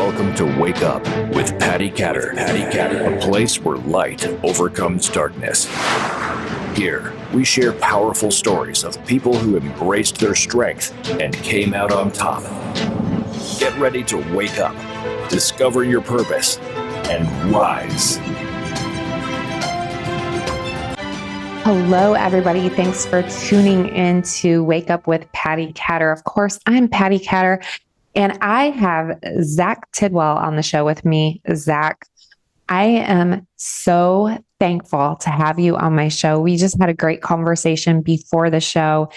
Welcome to Wake Up with Patti Catter, a place where light overcomes darkness. Here, we share powerful stories of people who embraced their strength and came out on top. Get ready to wake up, discover your purpose, and rise. Hello, everybody. Thanks for tuning in to Wake Up with Patti Catter. Of course, I'm Patti Catter, and I have Zach Tidwell on the show with me. Zach, I am so thankful to have you on my show. We just had a great conversation before the show,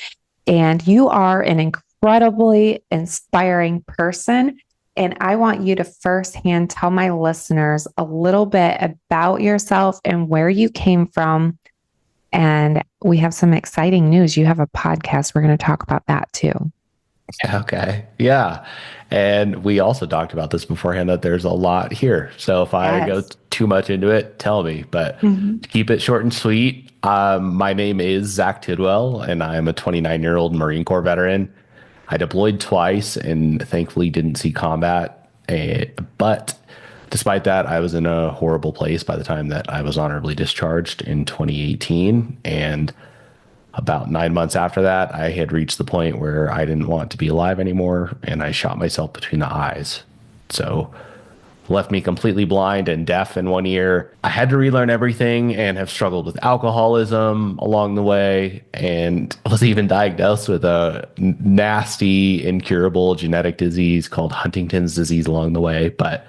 and you are an incredibly inspiring person. And I want you to firsthand tell my listeners a little bit about yourself and where you came from. And we have some exciting news. You have a podcast. We're going to talk about that too. Okay. Yeah. And we also talked about this beforehand, that there's a lot here. So if I go too much into it, tell me. But to keep it short and sweet, my name is Zach Tidwell, and I'm a 29-year-old Marine Corps veteran. I deployed twice and thankfully didn't see combat. But despite that, I was in a horrible place by the time that I was honorably discharged in 2018. And about 9 months after that, I had reached the point where I didn't want to be alive anymore, and I shot myself between the eyes. So left me completely blind and deaf in 1 year. I had to relearn everything and have struggled with alcoholism along the way, and was even diagnosed with a nasty, incurable genetic disease called Huntington's disease along the way. But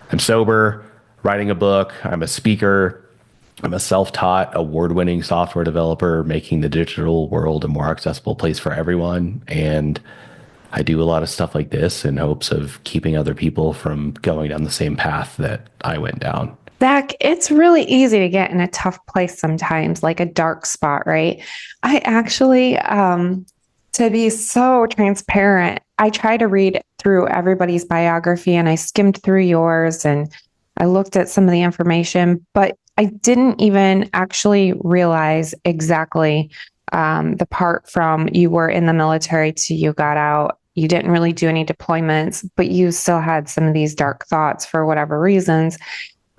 I'm sober, writing a book. I'm a speaker. I'm a self-taught, award-winning software developer, making the digital world a more accessible place for everyone. And I do a lot of stuff like this in hopes of keeping other people from going down the same path that I went down. Zach, it's really easy to get in a tough place sometimes, like a dark spot, right? I actually, to be so transparent, I try to read through everybody's biography, and I skimmed through yours and I looked at some of the information, but I didn't even actually realize exactly the part from you were in the military to you got out. You didn't really do any deployments, but you still had some of these dark thoughts for whatever reasons.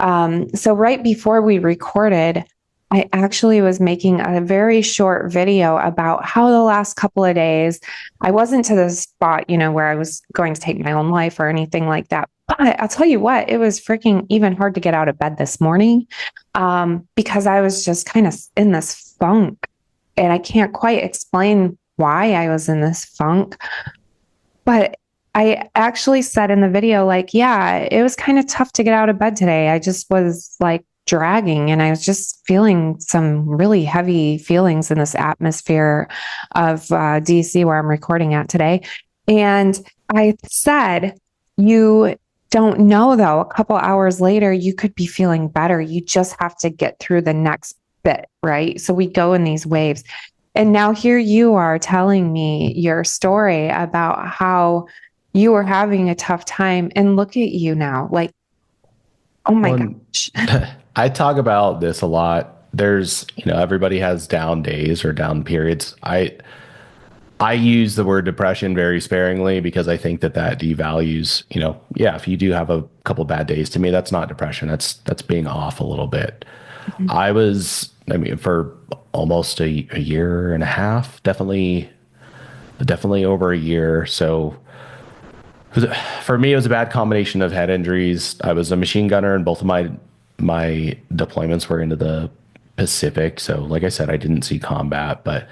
So right before we recorded, I actually was making a very short video about how the last couple of days, I wasn't to the spot, where I was going to take my own life or anything like that. But I'll tell you what, it was freaking even hard to get out of bed this morning because I was just kind of in this funk, and I can't quite explain why I was in this funk. But I actually said in the video, it was kind of tough to get out of bed today. I just was dragging, and I was just feeling some really heavy feelings in this atmosphere of DC where I'm recording at today. And I said, you don't know though, a couple hours later, you could be feeling better. You just have to get through the next bit, right? So we go in these waves. And now here you are telling me your story about how you were having a tough time, and look at you now, oh my gosh. I talk about this a lot. There's, everybody has down days or down periods. I use the word depression very sparingly because I think that devalues, if you do have a couple bad days, to me, that's not depression. That's being off a little bit. Mm-hmm. For almost a year and a half, definitely over a year. So for me, it was a bad combination of head injuries. I was a machine gunner, and both of my deployments were into the Pacific. So like I said, I didn't see combat, but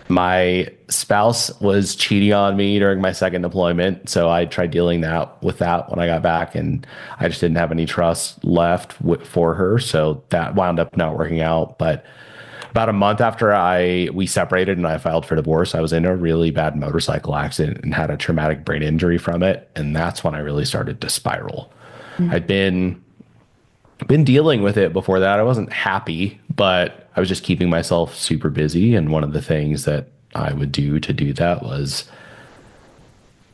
my spouse was cheating on me during my second deployment. So I tried dealing with that when I got back, and I just didn't have any trust left for her. So that wound up not working out. But about a month after we separated and I filed for divorce, I was in a really bad motorcycle accident and had a traumatic brain injury from it. And that's when I really started to spiral. Mm-hmm. I'd been dealing with it before that. I wasn't happy, but I was just keeping myself super busy. And one of the things that I would do to do that was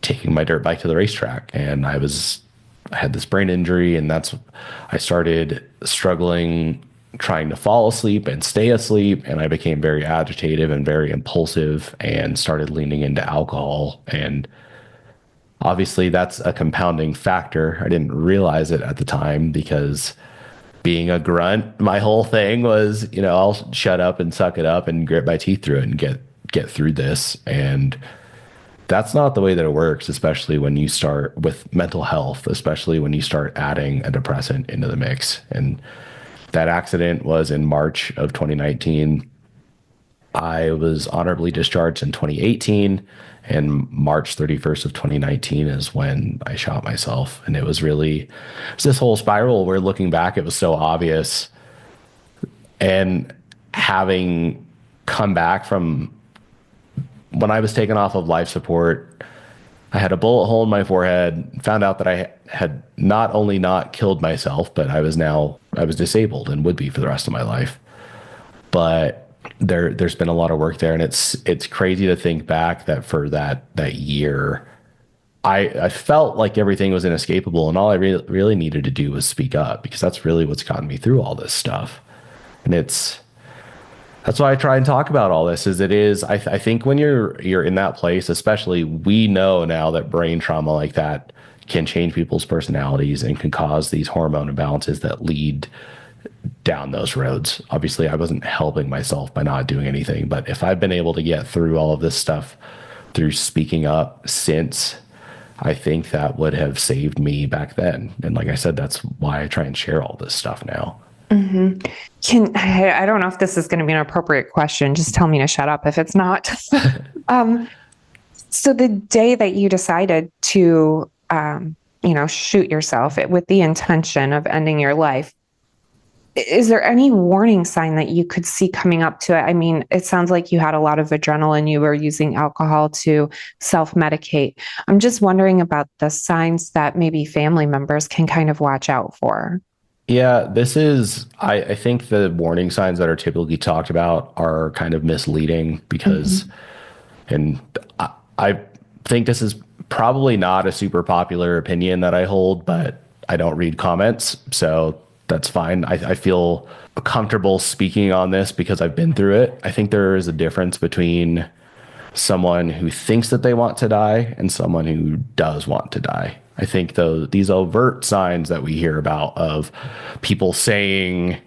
taking my dirt bike to the racetrack. And I had this brain injury, and I started struggling trying to fall asleep and stay asleep. And I became very agitative and very impulsive and started leaning into alcohol. And Obviously, that's a compounding factor. I didn't realize it at the time because being a grunt, my whole thing was, I'll shut up and suck it up and grit my teeth through it and get through this. And that's not the way that it works, especially when you start with mental health, especially when you start adding a depressant into the mix. And that accident was in March of 2019. I was honorably discharged in 2018, and March 31st of 2019 is when I shot myself. And it was this whole spiral where, looking back, it was so obvious. And having come back from when I was taken off of life support, I had a bullet hole in my forehead, found out that I had not only not killed myself, but I was disabled and would be for the rest of my life. But there's been a lot of work there, and it's crazy to think back that for that year, I felt like everything was inescapable, and all I really needed to do was speak up, because that's really what's gotten me through all this stuff. And that's why I try and talk about all this. I think when you're in that place, especially, we know now that brain trauma like that can change people's personalities and can cause these hormone imbalances that lead down those roads. Obviously, I wasn't helping myself by not doing anything, but if I've been able to get through all of this stuff through speaking up since, I think that would have saved me back then. And like I said, that's why I try and share all this stuff now. Mm-hmm. I don't know if this is going to be an appropriate question. Just tell me to shut up if it's not. So the day that you decided to, shoot yourself with the intention of ending your life, is there any warning sign that you could see coming up to it? I mean, it sounds like you had a lot of adrenaline. You were using alcohol to self-medicate. I'm just wondering about the signs that maybe family members can kind of watch out for. Yeah, I think the warning signs that are typically talked about are kind of misleading because, and I think this is probably not a super popular opinion that I hold, but I don't read comments, so that's fine. I feel comfortable speaking on this because I've been through it. I think there is a difference between someone who thinks that they want to die and someone who does want to die. I think these overt signs that we hear about of people saying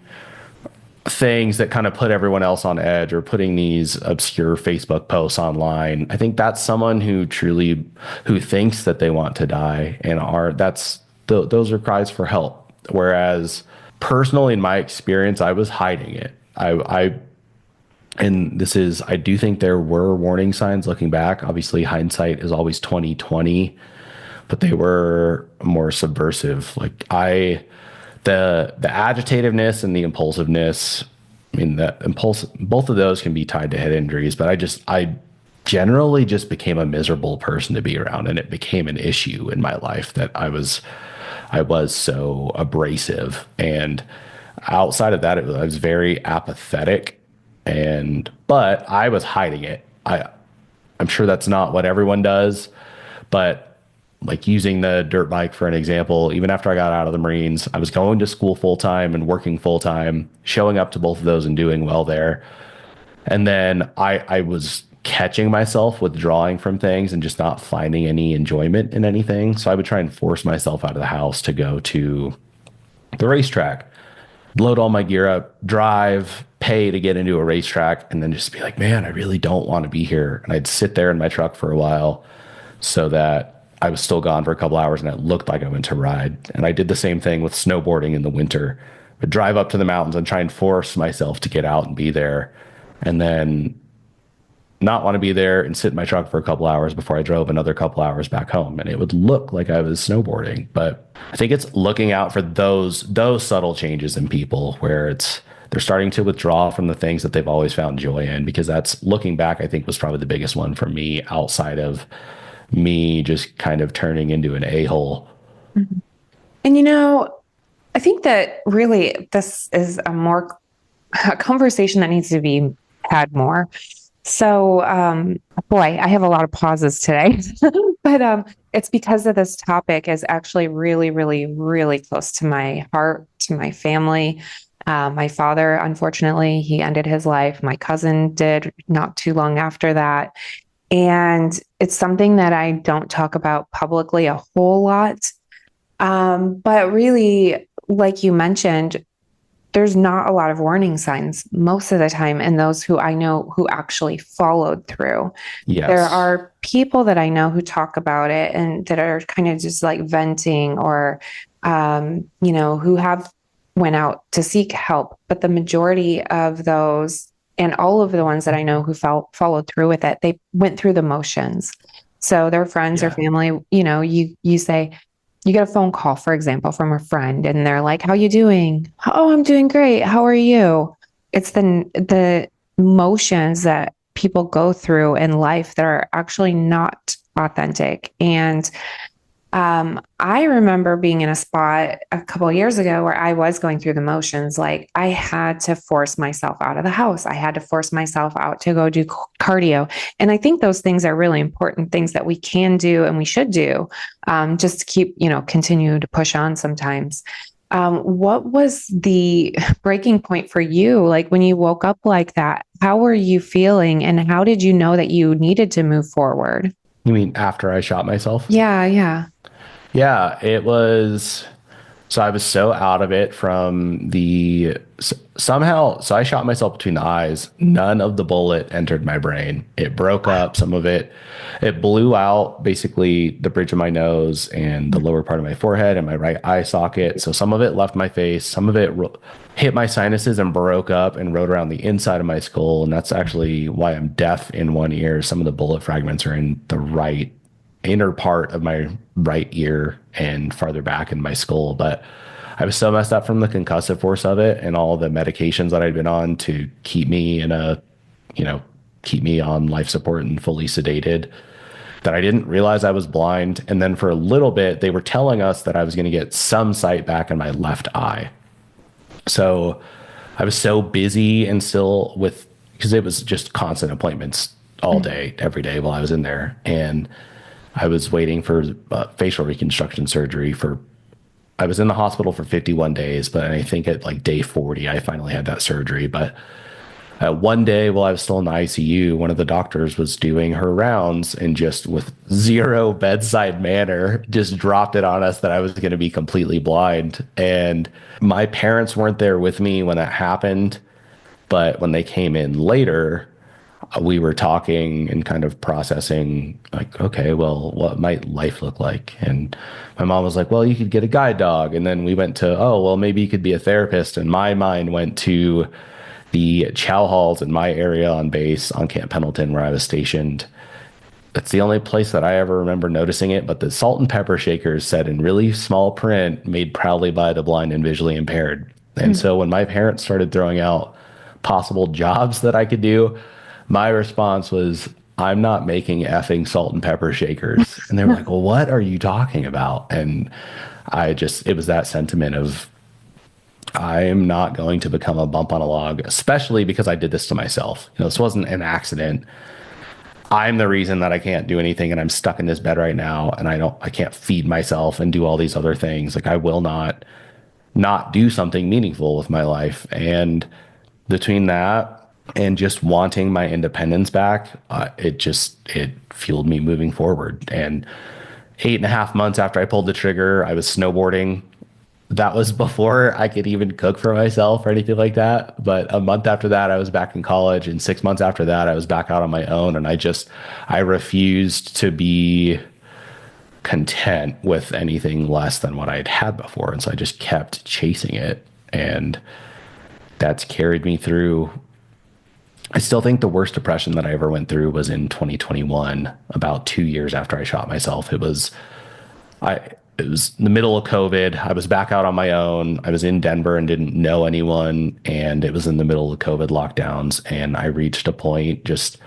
things that kind of put everyone else on edge, or putting these obscure Facebook posts online, I think that's someone who thinks that they want to die, and those are cries for help. Whereas personally, in my experience, I was hiding it. I do think there were warning signs looking back. Obviously, hindsight is always 20/20, but they were more subversive. Like the agitativeness and the impulsiveness. I mean, both of those can be tied to head injuries, but I generally just became a miserable person to be around, and it became an issue in my life that I was so abrasive. And outside of that, I was very apathetic, but I was hiding it. I'm sure that's not what everyone does, but like using the dirt bike for an example, even after I got out of the Marines, I was going to school full time and working full time, showing up to both of those and doing well there. And then I was catching myself withdrawing from things and just not finding any enjoyment in anything. So I would try and force myself out of the house to go to the racetrack, load all my gear up, drive, pay to get into a racetrack, and then just be like, man, I really don't want to be here. And I'd sit there in my truck for a while so that I was still gone for a couple hours and it looked like I went to ride. And I did the same thing with snowboarding in the winter. I'd drive up to the mountains and try and force myself to get out and be there, and then not want to be there and sit in my truck for a couple hours before I drove another couple hours back home. And it would look like I was snowboarding. But I think it's looking out for those subtle changes in people where they're starting to withdraw from the things that they've always found joy in, because that's, looking back, I think was probably the biggest one for me, outside of me just kind of turning into an a-hole. Mm-hmm. And I think that really this is a conversation that needs to be had more. So, boy, I have a lot of pauses today, but it's because of this topic is actually really, really, really close to my heart, to my family. My father, unfortunately, he ended his life. My cousin did not too long after that. And it's something that I don't talk about publicly a whole lot. But really, like you mentioned, there's not a lot of warning signs most of the time in those who I know who actually followed through. Yes. There are people that I know who talk about it and that are kind of just like venting or, who have went out to seek help. But the majority of those and all of the ones that I know who followed through with it, they went through the motions. So their friends or family, you say, you get a phone call, for example, from a friend, and they're like, "How you doing?" "Oh, I'm doing great. How are you?" It's the emotions that people go through in life that are actually not authentic. And I remember being in a spot a couple of years ago where I was going through the motions. Like I had to force myself out of the house. I had to force myself out to go do cardio. And I think those things are really important things that we can do and we should do, just to keep, continue to push on sometimes. What was the breaking point for you? Like when you woke up like that, how were you feeling and how did you know that you needed to move forward? You mean after I shot myself? Yeah, yeah. Yeah, it was. So I was so out of it from somehow. So I shot myself between the eyes. None of the bullet entered my brain. It broke up some of it. It blew out basically the bridge of my nose and the lower part of my forehead and my right eye socket. So some of it left my face. Some of it hit my sinuses and broke up and rode around the inside of my skull. And that's actually why I'm deaf in one ear. Some of the bullet fragments are in the right inner part of my right ear and farther back in my skull. But I was so messed up from the concussive force of it and all the medications that I'd been on to keep me keep me on life support and fully sedated that I didn't realize I was blind. And then for a little bit, they were telling us that I was going to get some sight back in my left eye. So I was so busy and still because it was just constant appointments all day, every day while I was in there. And I was waiting for facial reconstruction surgery I was in the hospital for 51 days, but I think at like day 40, I finally had that surgery. But one day while I was still in the ICU, one of the doctors was doing her rounds and just with zero bedside manner, just dropped it on us that I was going to be completely blind. And my parents weren't there with me when that happened. But when they came in later, we were talking and kind of processing like, okay, well, what might life look like? And my mom was like, well, you could get a guide dog. And then we went to, oh, well, maybe you could be a therapist. And my mind went to the chow halls in my area on base on Camp Pendleton where I was stationed. That's the only place that I ever remember noticing it. But the salt and pepper shakers said in really small print, made proudly by the blind and visually impaired. And so when my parents started throwing out possible jobs that I could do, my response was, I'm not making effing salt and pepper shakers. And they were like, well, what are you talking about? And it was that sentiment of, I am not going to become a bump on a log, especially because I did this to myself. This wasn't an accident. I'm the reason that I can't do anything and I'm stuck in this bed right now. And I can't feed myself and do all these other things. Like I will not do something meaningful with my life. And between that and just wanting my independence back, it fueled me moving forward. And 8.5 months after I pulled the trigger, I was snowboarding. That was before I could even cook for myself or anything like that. But a month after that, I was back in college. And 6 months after that, I was back out on my own. And I refused to be content with anything less than what I'd had before. And so I just kept chasing it. And that's carried me through. I still think the worst depression that I ever went through was in 2021, about 2 years after I shot myself. It was the middle of COVID. I was back out on my own. I was in Denver and didn't know anyone. And it was in the middle of COVID lockdowns. And I reached a point just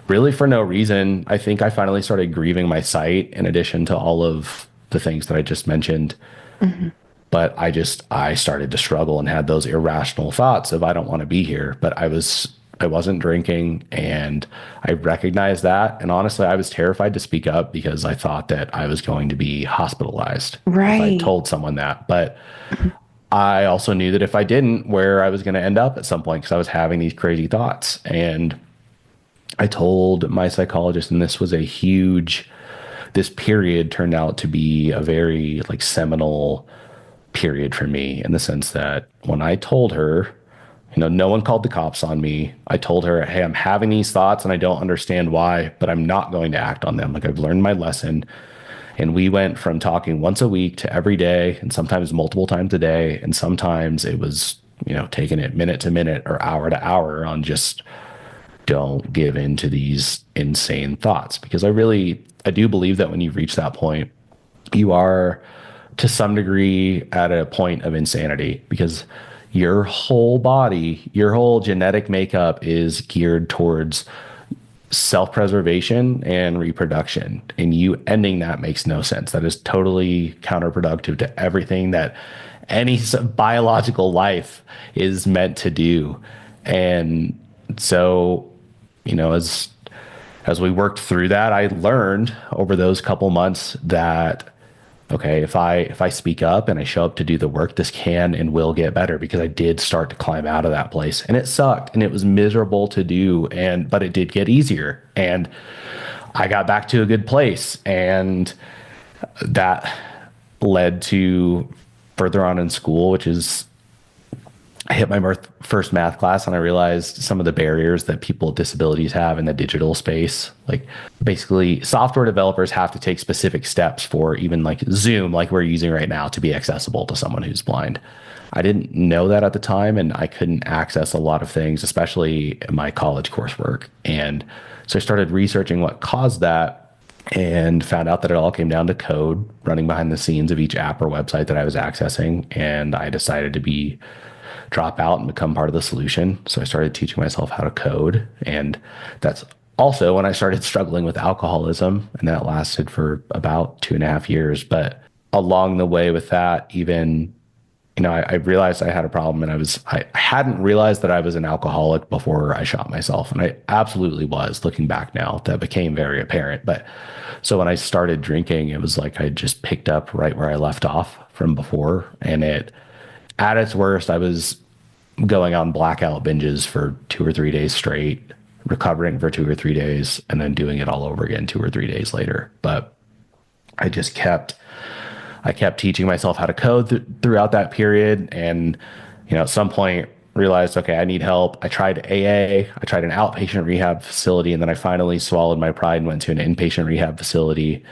really for no reason. I think I finally started grieving my sight in addition to all of the things that I just mentioned. Mm-hmm. But I started to struggle and had those irrational thoughts of, I don't want to be here. But I wasn't drinking and I recognized that. And honestly, I was terrified to speak up because I thought that I was going to be hospitalized if I told someone that. But I also knew that if I didn't, where I was going to end up at some point because I was having these crazy thoughts. And I told my psychologist, and this period turned out to be a very like seminal period for me in the sense that when I told her, no one called the cops on me. I told her, hey, I'm having these thoughts and I don't understand why, but I'm not going to act on them. Like, I've learned my lesson. And we went from talking once a week to every day, and sometimes multiple times a day. And sometimes it was, taking it minute to minute or hour to hour on just don't give in to these insane thoughts. Because I do believe that when you reach that point, you are to some degree at a point of insanity, because your whole body, your whole genetic makeup is geared towards self-preservation and reproduction. And you ending that makes no sense. That is totally counterproductive to everything that any biological life is meant to do. And so, as we worked through that, I learned over those couple months that, okay, if I speak up and I show up to do the work, this can and will get better, because I did start to climb out of that place, and it sucked and it was miserable to do. But it did get easier, and I got back to a good place. And that led to further on in school, which is I hit my first math class and I realized some of the barriers that people with disabilities have in the digital space. Like, basically, software developers have to take specific steps for even like Zoom, like we're using right now, to be accessible to someone who's blind. I didn't know that at the time, and I couldn't access a lot of things, especially in my college coursework. And so I started researching what caused that, and found out that it all came down to code running behind the scenes of each app or website that I was accessing. And I decided to drop out and become part of the solution. So I started teaching myself how to code. And that's also when I started struggling with alcoholism. And that lasted for about 2.5 years. But along the way with that, even, I realized I had a problem, and I hadn't realized that I was an alcoholic before I shot myself. And I absolutely was. Looking back now, that became very apparent. But so when I started drinking, it was like I just picked up right where I left off from before. And at its worst, I was going on blackout binges for 2 or 3 days straight, recovering for 2 or 3 days, and then doing it all over again 2 or 3 days later. But I kept teaching myself how to code throughout that period. And, at some point realized, okay, I need help. I tried AA, I tried an outpatient rehab facility, and then I finally swallowed my pride and went to an inpatient rehab facility.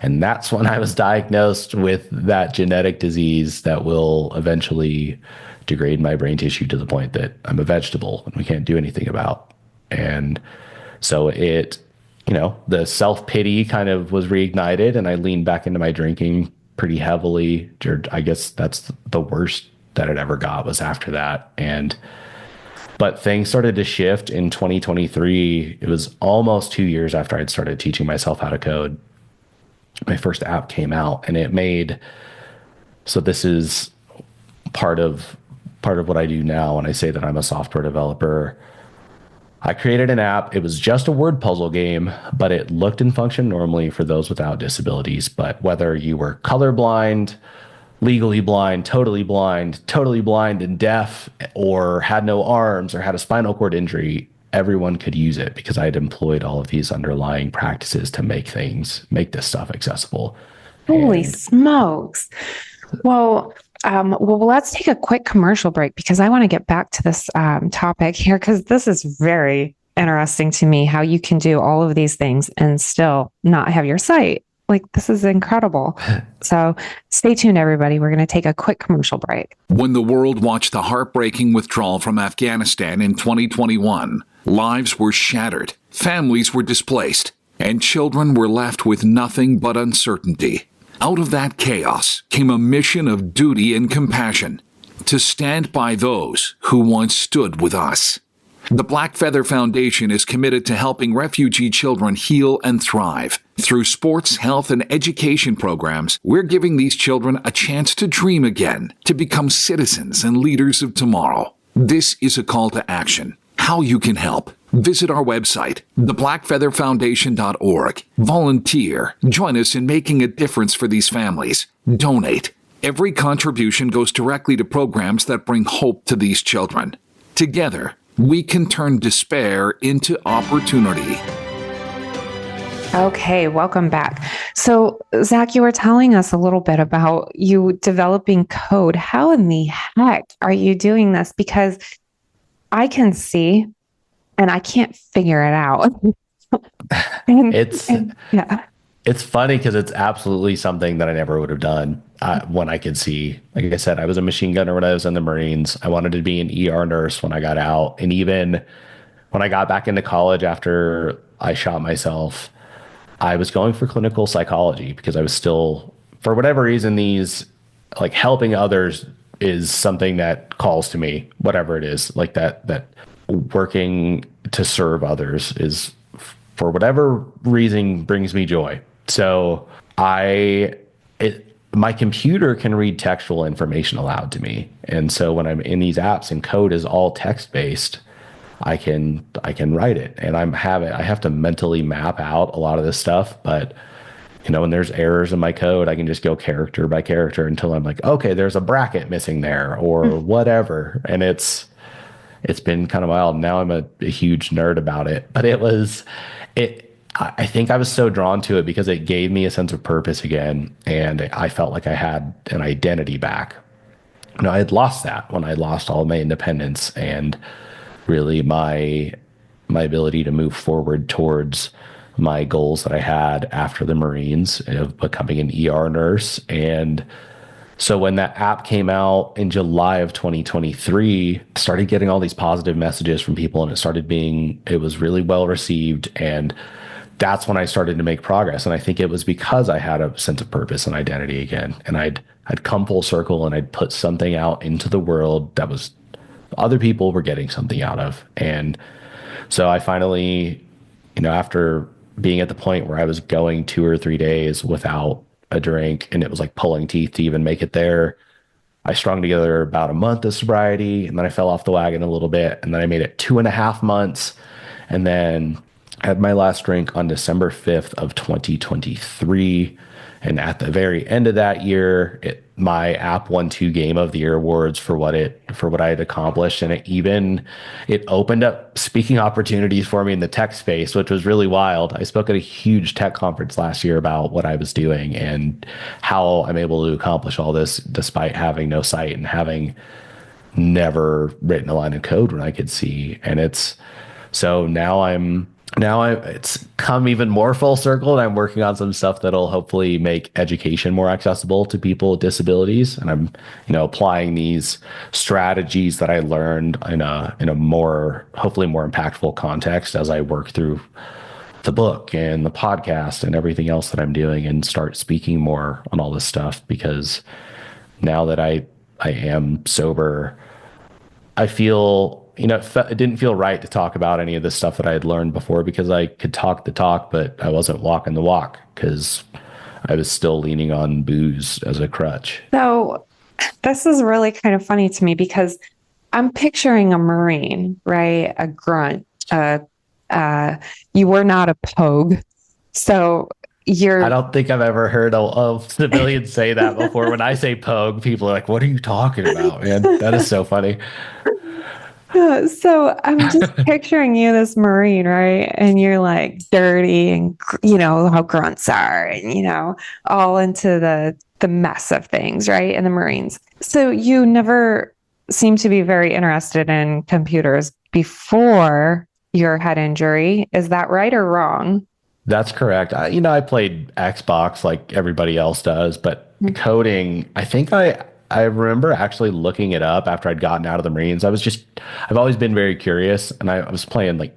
And that's when I was diagnosed with that genetic disease that will eventually degrade my brain tissue to the point that I'm a vegetable and we can't do anything about. And so the self-pity kind of was reignited, and I leaned back into my drinking pretty heavily. I guess that's the worst that it ever got, was after that. But things started to shift in 2023. It was almost 2 years after I'd started teaching myself how to code. My first app came out, and so this is part of what I do now when I say that I'm a software developer. I created an app. It was just a word puzzle game, but it looked and functioned normally for those without disabilities. But whether you were colorblind, legally blind, totally blind and deaf, or had no arms or had a spinal cord injury, everyone could use it, because I had employed all of these underlying practices to make this stuff accessible. Holy smokes. Well, let's take a quick commercial break, because I want to get back to this topic here, because this is very interesting to me, how you can do all of these things and still not have your sight. Like, this is incredible. So stay tuned, everybody. We're going to take a quick commercial break. When the world watched the heartbreaking withdrawal from Afghanistan in 2021, lives were shattered, families were displaced, and children were left with nothing but uncertainty. Out of that chaos came a mission of duty and compassion, to stand by those who once stood with us. The Black Feather Foundation is committed to helping refugee children heal and thrive. Through sports, health, and education programs, we're giving these children a chance to dream again, to become citizens and leaders of tomorrow. This is a call to action. How you can help. Visit our website, theblackfeatherfoundation.org. Volunteer. Join us in making a difference for these families. Donate. Every contribution goes directly to programs that bring hope to these children. Together, we can turn despair into opportunity. Okay, welcome back. So, Zach, you were telling us a little bit about you developing code. How in the heck are you doing this? Because I can see and I can't figure it out. Yeah. It's funny because it's absolutely something that I never would have done when I could see. Like I said, I was a machine gunner when I was in the Marines. I wanted to be an ER nurse when I got out. And even when I got back into college after I shot myself, I was going for clinical psychology because I was still, for whatever reason, these like helping others is something that calls to me, whatever it is, like that working to serve others is, for whatever reason, brings me joy. So my computer can read textual information aloud to me. And so when I'm in these apps and code is all text based, I can write it, and I have to mentally map out a lot of this stuff. But when there's errors in my code, I can just go character by character until I'm like, okay, there's a bracket missing there or whatever. And it's been kind of wild. Now I'm a huge nerd about it, but I think I was so drawn to it because it gave me a sense of purpose again. And I felt like I had an identity back. I had lost that when I lost all my independence and really my ability to move forward towards my goals that I had after the Marines of becoming an ER nurse. And so when that app came out in July of 2023, started getting all these positive messages from people, and it was really well received. And that's when I started to make progress. And I think it was because I had a sense of purpose and identity again. And I'd come full circle and I'd put something out into the world that was other people were getting something out of. And so I finally, after being at the point where I was going 2 or 3 days without a drink, and it was like pulling teeth to even make it there, I strung together about a month of sobriety, and then I fell off the wagon a little bit, and then I made it 2.5 months, and then had my last drink on December 5th of 2023. And at the very end of that year, my app won 2 Game of the Year awards for what I had accomplished. And it opened up speaking opportunities for me in the tech space, which was really wild. I spoke at a huge tech conference last year about what I was doing and how I'm able to accomplish all this despite having no sight and having never written a line of code when I could see. And it's come even more full circle, and I'm working on some stuff that'll hopefully make education more accessible to people with disabilities. And I'm, applying these strategies that I learned in a more, hopefully more impactful context as I work through the book and the podcast and everything else that I'm doing, and start speaking more on all this stuff. Because now that I am sober, I feel, it didn't feel right to talk about any of the stuff that I had learned before, because I could talk the talk, but I wasn't walking the walk because I was still leaning on booze as a crutch. So this is really kind of funny to me because I'm picturing a Marine, right? A grunt. You were not a pogue. So I don't think I've ever heard a civilian say that before. When I say pogue, people are like, what are you talking about, man? That is so funny. So I'm just picturing you, this Marine, right? And you're like dirty and, how grunts are and, all into the mess of things, right? In the Marines. So you never seem to be very interested in computers before your head injury. Is that right or wrong? That's correct. I played Xbox like everybody else does, but coding, I think I remember actually looking it up after I'd gotten out of the Marines. I've always been very curious, and I was playing like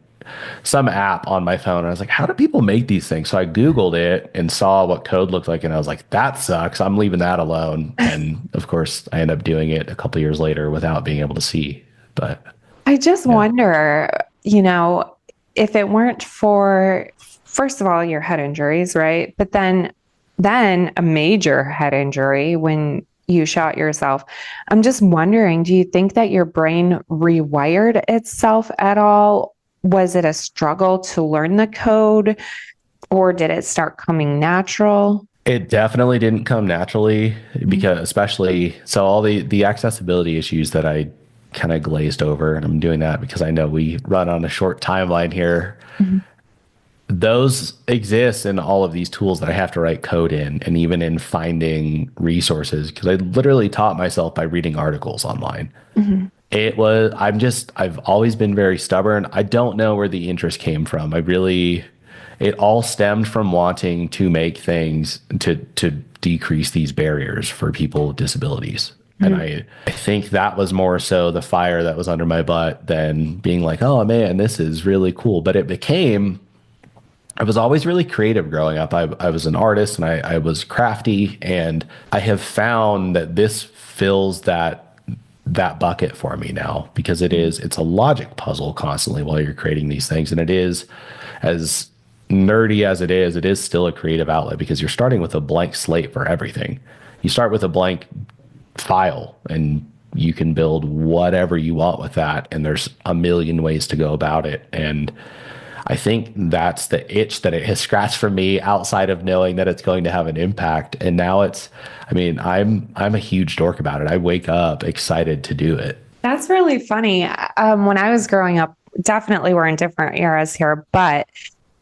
some app on my phone, and I was like, how do people make these things? So I Googled it and saw what code looked like, and I was like, that sucks. I'm leaving that alone. And of course, I ended up doing it a couple years later without being able to see. But I just wonder, if it weren't for, first of all, your head injuries, right? But then a major head injury when you shot yourself. I'm just wondering, do you think that your brain rewired itself at all? Was it a struggle to learn the code, or did it start coming natural? It definitely didn't come naturally, because especially all the accessibility issues that I kind of glazed over, and I'm doing that because I know we run on a short timeline here. Mm-hmm. Those exist in all of these tools that I have to write code in, and even in finding resources, because I literally taught myself by reading articles online. Mm-hmm. I've always been very stubborn. I don't know where the interest came from. It all stemmed from wanting to make things to decrease these barriers for people with disabilities. Mm-hmm. And I think that was more so the fire that was under my butt than being like, oh man, this is really cool. But I was always really creative growing up. I was an artist, and I was crafty, and I have found that this fills that bucket for me now, because it's a logic puzzle constantly while you're creating these things. And it is, as nerdy as it is still a creative outlet, because you're starting with a blank slate for everything. You start with a blank file, and you can build whatever you want with that. And there's a million ways to go about it. And I think that's the itch that it has scratched for me, outside of knowing that it's going to have an impact. And now I'm a huge dork about it. I wake up excited to do it. That's really funny. When I was growing up, definitely we're in different eras here, but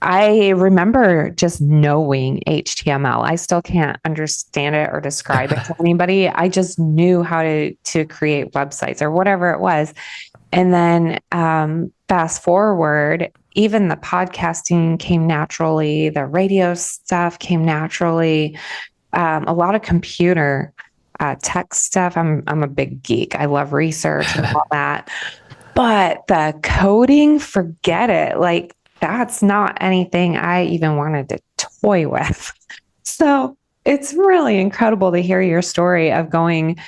I remember just knowing HTML. I still can't understand it or describe it to anybody. I just knew how to create websites or whatever it was. And then fast forward, even the podcasting came naturally, the radio stuff came naturally, a lot of computer tech stuff. I'm a big geek. I love research and all that. But the coding, forget it. Like, that's not anything I even wanted to toy with. So it's really incredible to hear your story of going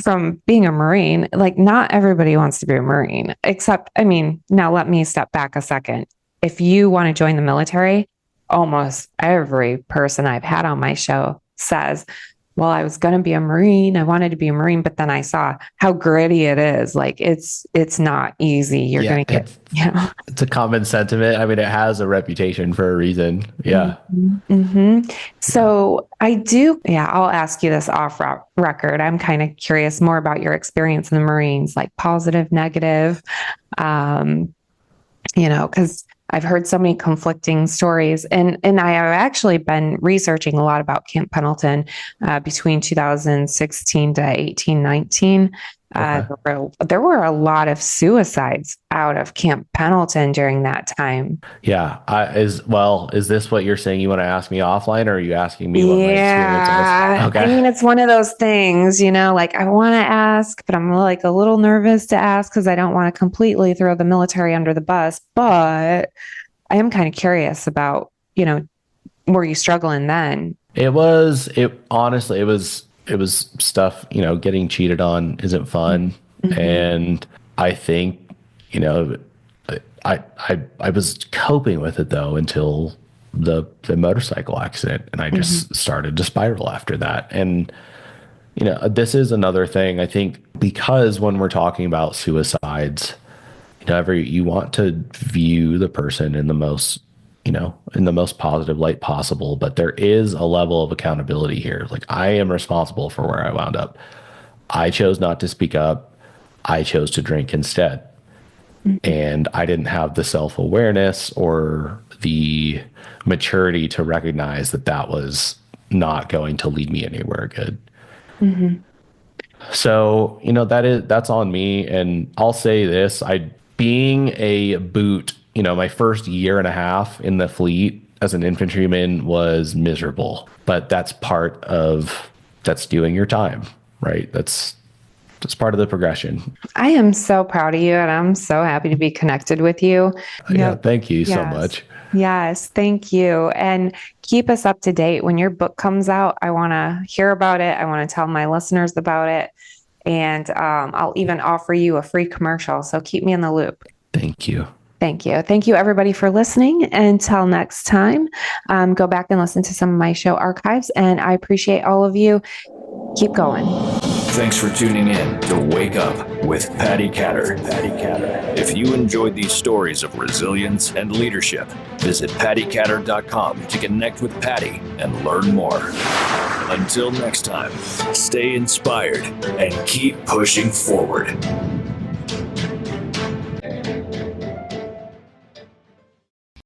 from being a Marine. Like, not everybody wants to be a Marine, except, now let me step back a second. If you want to join the military, almost every person I've had on my show says, well, I was going to be a Marine. I wanted to be a Marine, but then I saw how gritty it is. Like, it's not easy. You're going to get, it's a common sentiment. It has a reputation for a reason. Yeah. Mm-hmm. So I'll ask you this off record. I'm kind of curious more about your experience in the Marines, like positive, negative, because I've heard so many conflicting stories, and I have actually been researching a lot about Camp Pendleton between 2016 to 18, 19. There were a lot of suicides out of Camp Pendleton during that time. Yeah. Is this what you're saying you want to ask me offline, or are you asking me what my experience is? Okay. It's one of those things, like I want to ask, but I'm like a little nervous to ask because I don't want to completely throw the military under the bus. But I am kind of curious about, were you struggling then? It was stuff, getting cheated on isn't fun. Mm-hmm. And I think, I was coping with it though until the motorcycle accident, and I just started to spiral after that. And, this is another thing, I think, because when we're talking about suicides, you want to view the person in the most positive light possible, but there is a level of accountability here. Like, I am responsible for where I wound up. I chose not to speak up. I chose to drink instead. Mm-hmm. And I didn't have the self-awareness or the maturity to recognize that was not going to lead me anywhere good. Mm-hmm. So, that's on me. And I'll say this, being a boot, my first year and a half in the fleet as an infantryman was miserable, but that's doing your time, right? That's part of the progression. I am so proud of you, and I'm so happy to be connected with you. Thank you so much. Yes, thank you. And keep us up to date. When your book comes out, I want to hear about it. I want to tell my listeners about it. And I'll even offer you a free commercial. So keep me in the loop. Thank you. Thank you. Thank you, everybody, for listening. Until next time, go back and listen to some of my show archives. And I appreciate all of you. Keep going. Thanks for tuning in to Wake Up with Patti Catter. If you enjoyed these stories of resilience and leadership, visit patticatter.com to connect with Patti and learn more. Until next time, stay inspired and keep pushing forward.